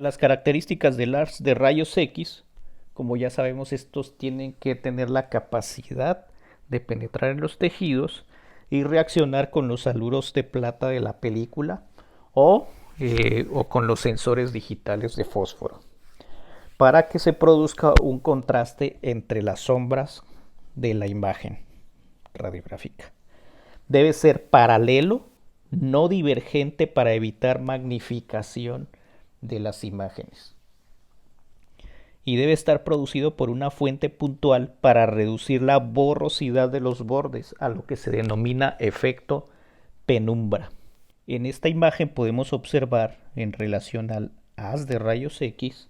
Las características del haz de rayos X, como ya sabemos, estos tienen que tener la capacidad de penetrar en los tejidos y reaccionar con los haluros de plata de la película o, o con los sensores digitales de fósforo, para que se produzca un contraste entre las sombras de la imagen radiográfica. Debe ser paralelo, no divergente, para evitar magnificación de las imágenes. Y debe estar producido por una fuente puntual para reducir la borrosidad de los bordes, a lo que se denomina efecto penumbra. En esta imagen podemos observar, en relación al haz de rayos X,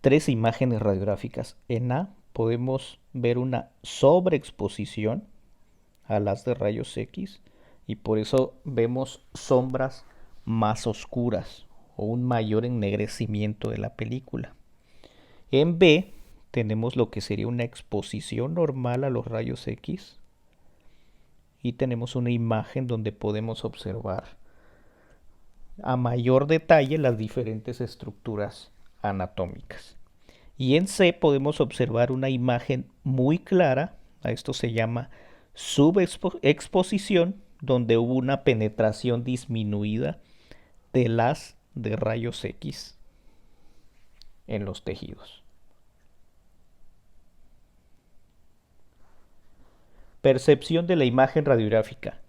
tres imágenes radiográficas. En A podemos ver una sobreexposición al haz de rayos X y por eso vemos sombras más oscuras o un mayor ennegrecimiento de la película. En B tenemos lo que sería una exposición normal a los rayos X y tenemos una imagen donde podemos observar a mayor detalle las diferentes estructuras anatómicas. Y en C podemos observar una imagen muy clara, a esto se llama subexposición, donde hubo una penetración disminuida de las de rayos X en los tejidos. Percepción de la imagen radiográfica.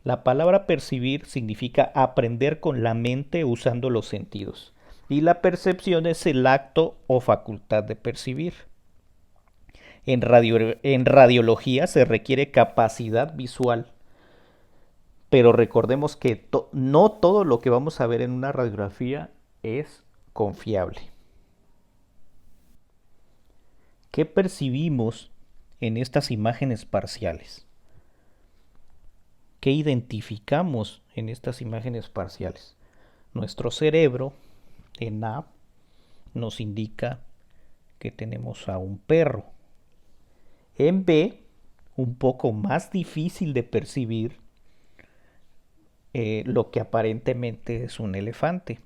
La palabra percibir significa aprender con la mente usando los sentidos. Y la percepción es el acto o facultad de percibir. En radiología se requiere capacidad visual, pero recordemos que no todo lo que vamos a ver en una radiografía es confiable. ¿Qué percibimos en estas imágenes parciales? ¿Qué identificamos en estas imágenes parciales? Nuestro cerebro, en A, nos indica que tenemos a un perro. En B, un poco más difícil de percibir, lo que aparentemente es un elefante.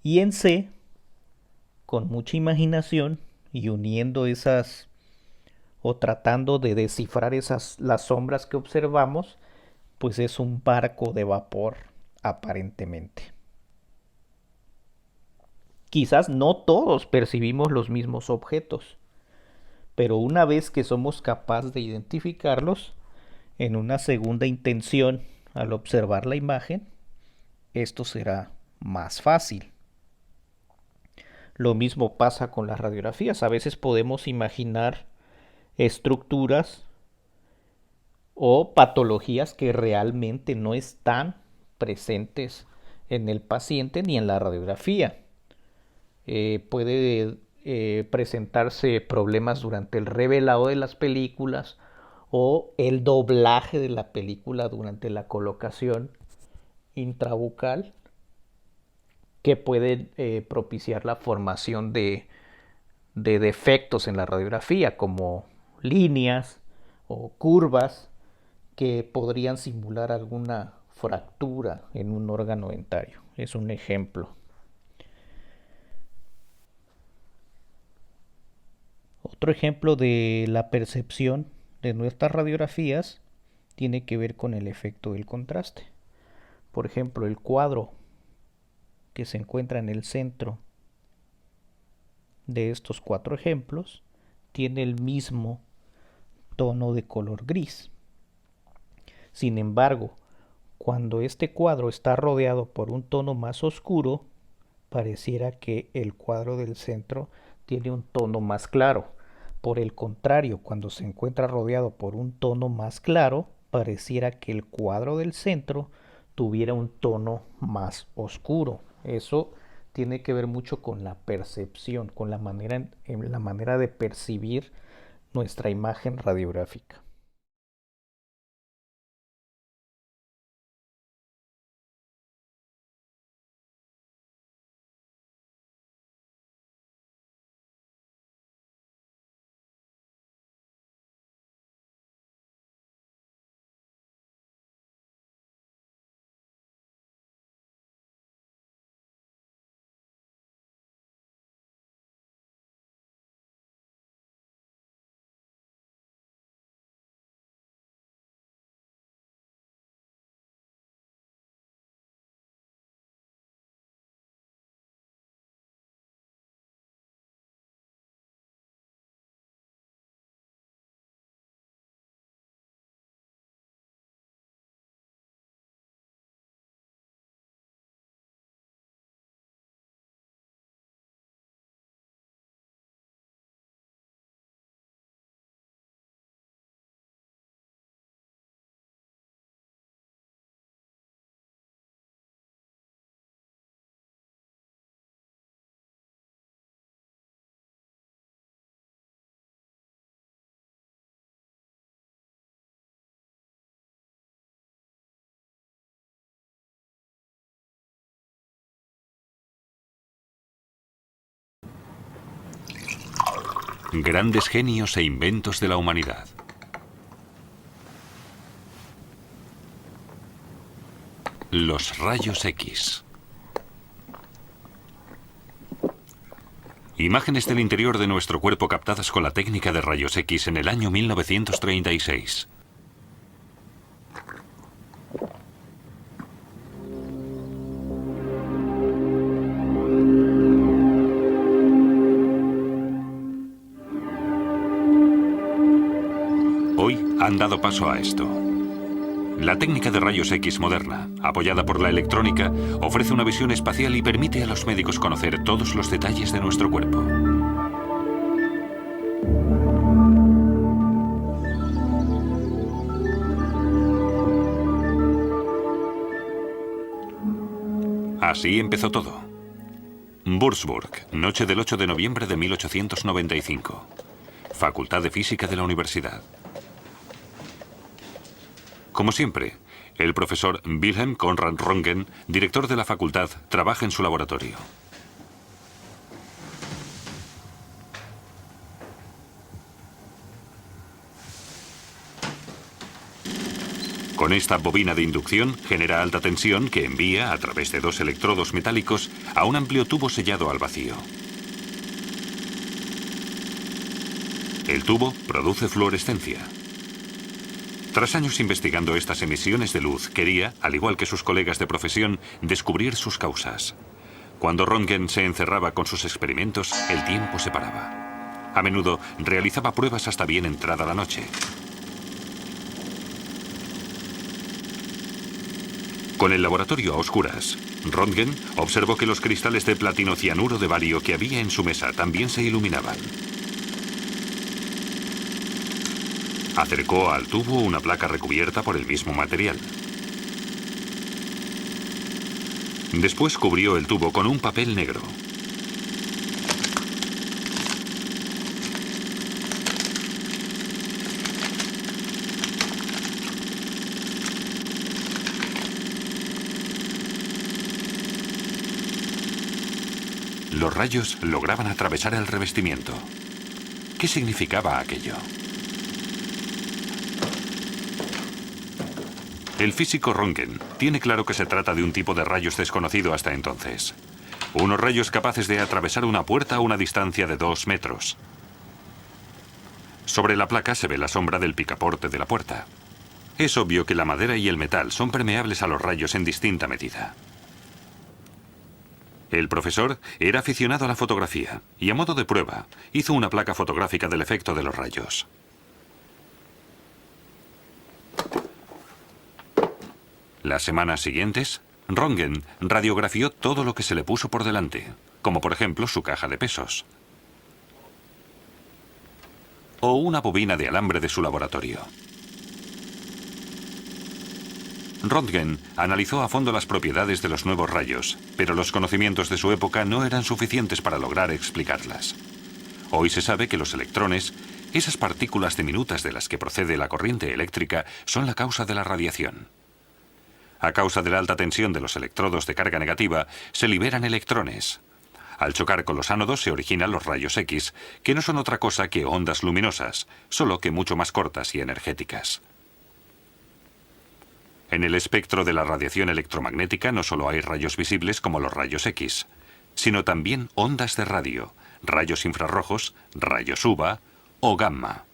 Y en C, con mucha imaginación y uniendo esas o tratando de descifrar las sombras que observamos, pues es un barco de vapor aparentemente. Quizás no todos percibimos los mismos objetos, pero una vez que somos capaces de identificarlos, en una segunda intención, al observar la imagen, esto será más fácil. Lo mismo pasa con las radiografías. A veces podemos imaginar estructuras o patologías que realmente no están presentes en el paciente ni en la radiografía. Puede presentarse problemas durante el revelado de las películas o el doblaje de la película durante la colocación intrabucal, que pueden propiciar la formación de defectos en la radiografía, como líneas o curvas que podrían simular alguna fractura en un órgano dentario. Es un ejemplo. Otro ejemplo de la percepción de nuestras radiografías tiene que ver con el efecto del contraste. Por ejemplo, el cuadro que se encuentra en el centro de estos cuatro ejemplos tiene el mismo tono de color gris. Sin embargo, cuando este cuadro está rodeado por un tono más oscuro, pareciera que el cuadro del centro tiene un tono más claro. Por el contrario, cuando se encuentra rodeado por un tono más claro, pareciera que el cuadro del centro tuviera un tono más oscuro. Eso tiene que ver mucho con la percepción, con la manera de percibir nuestra imagen radiográfica. Grandes genios e inventos de la humanidad. Los rayos X. Imágenes del interior de nuestro cuerpo captadas con la técnica de rayos X en el año 1936. Hoy han dado paso a esto. La técnica de rayos X moderna, apoyada por la electrónica, ofrece una visión espacial y permite a los médicos conocer todos los detalles de nuestro cuerpo. Así empezó todo. Würzburg, noche del 8 de noviembre de 1895. Facultad de Física de la Universidad. Como siempre, el profesor Wilhelm Conrad Röntgen, director de la facultad, trabaja en su laboratorio. Con esta bobina de inducción genera alta tensión que envía, a través de dos electrodos metálicos, a un amplio tubo sellado al vacío. El tubo produce fluorescencia. Tras años investigando estas emisiones de luz, quería, al igual que sus colegas de profesión, descubrir sus causas. Cuando Röntgen se encerraba con sus experimentos, el tiempo se paraba. A menudo realizaba pruebas hasta bien entrada la noche. Con el laboratorio a oscuras, Röntgen observó que los cristales de platino cianuro de bario que había en su mesa también se iluminaban. Acercó al tubo una placa recubierta por el mismo material. Después cubrió el tubo con un papel negro. Los rayos lograban atravesar el revestimiento. ¿Qué significaba aquello? El físico Röntgen tiene claro que se trata de un tipo de rayos desconocido hasta entonces. Unos rayos capaces de atravesar una puerta a una distancia de 2 metros. Sobre la placa se ve la sombra del picaporte de la puerta. Es obvio que la madera y el metal son permeables a los rayos en distinta medida. El profesor era aficionado a la fotografía y, a modo de prueba, hizo una placa fotográfica del efecto de los rayos. Las semanas siguientes, Röntgen radiografió todo lo que se le puso por delante, como por ejemplo su caja de pesos o una bobina de alambre de su laboratorio. Röntgen analizó a fondo las propiedades de los nuevos rayos, pero los conocimientos de su época no eran suficientes para lograr explicarlas. Hoy se sabe que los electrones, esas partículas diminutas de las que procede la corriente eléctrica, son la causa de la radiación. A causa de la alta tensión de los electrodos de carga negativa, se liberan electrones. Al chocar con los ánodos se originan los rayos X, que no son otra cosa que ondas luminosas, solo que mucho más cortas y energéticas. En el espectro de la radiación electromagnética no solo hay rayos visibles como los rayos X, sino también ondas de radio, rayos infrarrojos, rayos UVA o gamma.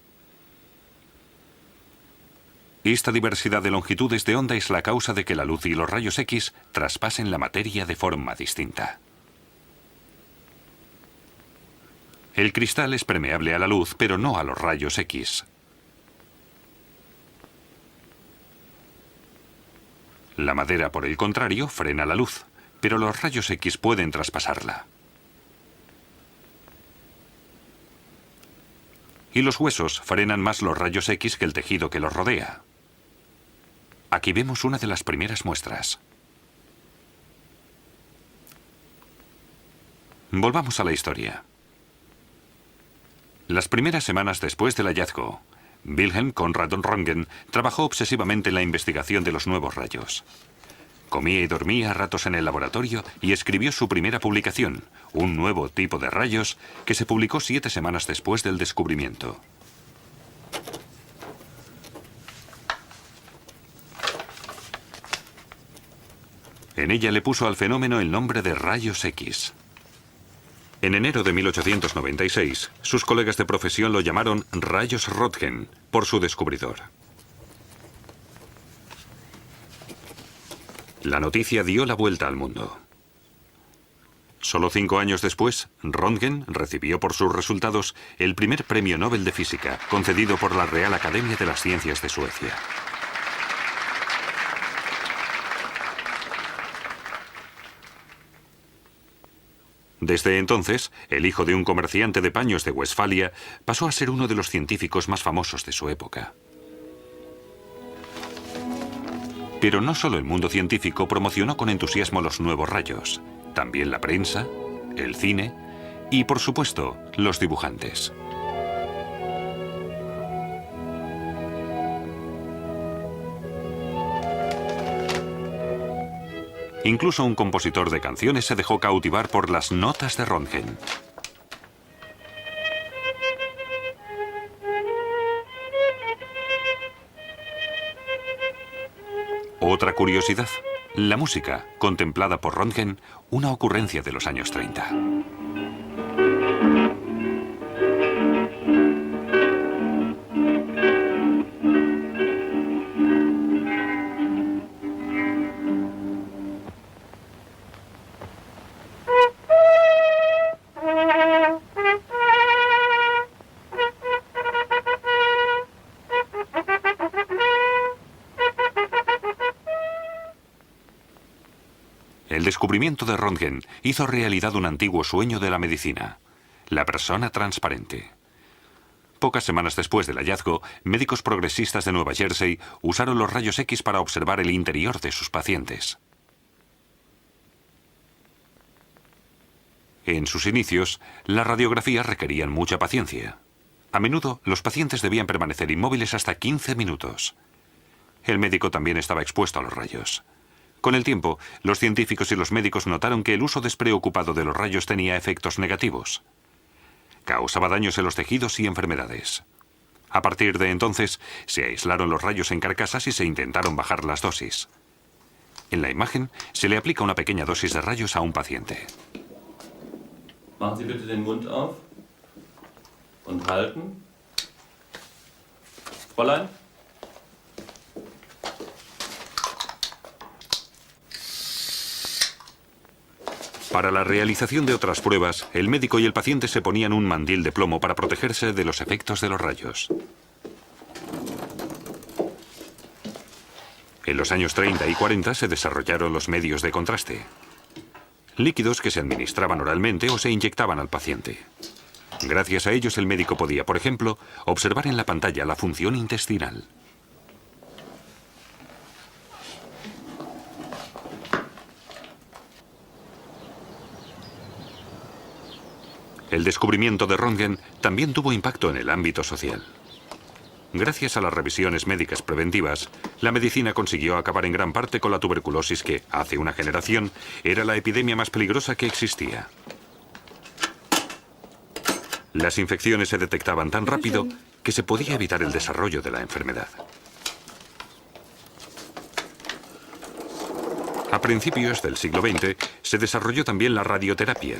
Esta diversidad de longitudes de onda es la causa de que la luz y los rayos X traspasen la materia de forma distinta. El cristal es permeable a la luz, pero no a los rayos X. La madera, por el contrario, frena la luz, pero los rayos X pueden traspasarla. Y los huesos frenan más los rayos X que el tejido que los rodea. Aquí vemos una de las primeras muestras. Volvamos a la historia. Las primeras semanas después del hallazgo, Wilhelm Conrad Röntgen trabajó obsesivamente en la investigación de los nuevos rayos. Comía y dormía a ratos en el laboratorio y escribió su primera publicación, un nuevo tipo de rayos que se publicó 7 semanas después del descubrimiento. En ella le puso al fenómeno el nombre de rayos X. En enero de 1896, sus colegas de profesión lo llamaron rayos Röntgen por su descubridor. La noticia dio la vuelta al mundo. Solo 5 años después, Röntgen recibió por sus resultados el primer premio Nobel de Física, concedido por la Real Academia de las Ciencias de Suecia. Desde entonces, el hijo de un comerciante de paños de Westfalia pasó a ser uno de los científicos más famosos de su época. Pero no solo el mundo científico promocionó con entusiasmo los nuevos rayos, también la prensa, el cine y, por supuesto, los dibujantes. Incluso un compositor de canciones se dejó cautivar por las notas de Röntgen. Otra curiosidad, la música, contemplada por Röntgen, una ocurrencia de los años 30. El descubrimiento de Röntgen hizo realidad un antiguo sueño de la medicina, la persona transparente. Pocas semanas después del hallazgo, médicos progresistas de Nueva Jersey usaron los rayos X para observar el interior de sus pacientes. En sus inicios, las radiografías requerían mucha paciencia. A menudo, los pacientes debían permanecer inmóviles hasta 15 minutos. El médico también estaba expuesto a los rayos. Con el tiempo, los científicos y los médicos notaron que el uso despreocupado de los rayos tenía efectos negativos. Causaba daños en los tejidos y enfermedades. A partir de entonces, se aislaron los rayos en carcasas y se intentaron bajar las dosis. En la imagen, se le aplica una pequeña dosis de rayos a un paciente. Machen Sie bitte den Mund auf und halten. Fräulein? Para la realización de otras pruebas, el médico y el paciente se ponían un mandil de plomo para protegerse de los efectos de los rayos. En los años 30 y 40 se desarrollaron los medios de contraste, líquidos que se administraban oralmente o se inyectaban al paciente. Gracias a ellos el médico podía, por ejemplo, observar en la pantalla la función intestinal. El descubrimiento de Röntgen también tuvo impacto en el ámbito social. Gracias a las revisiones médicas preventivas, la medicina consiguió acabar en gran parte con la tuberculosis que, hace una generación, era la epidemia más peligrosa que existía. Las infecciones se detectaban tan rápido que se podía evitar el desarrollo de la enfermedad. A principios del siglo XX se desarrolló también la radioterapia.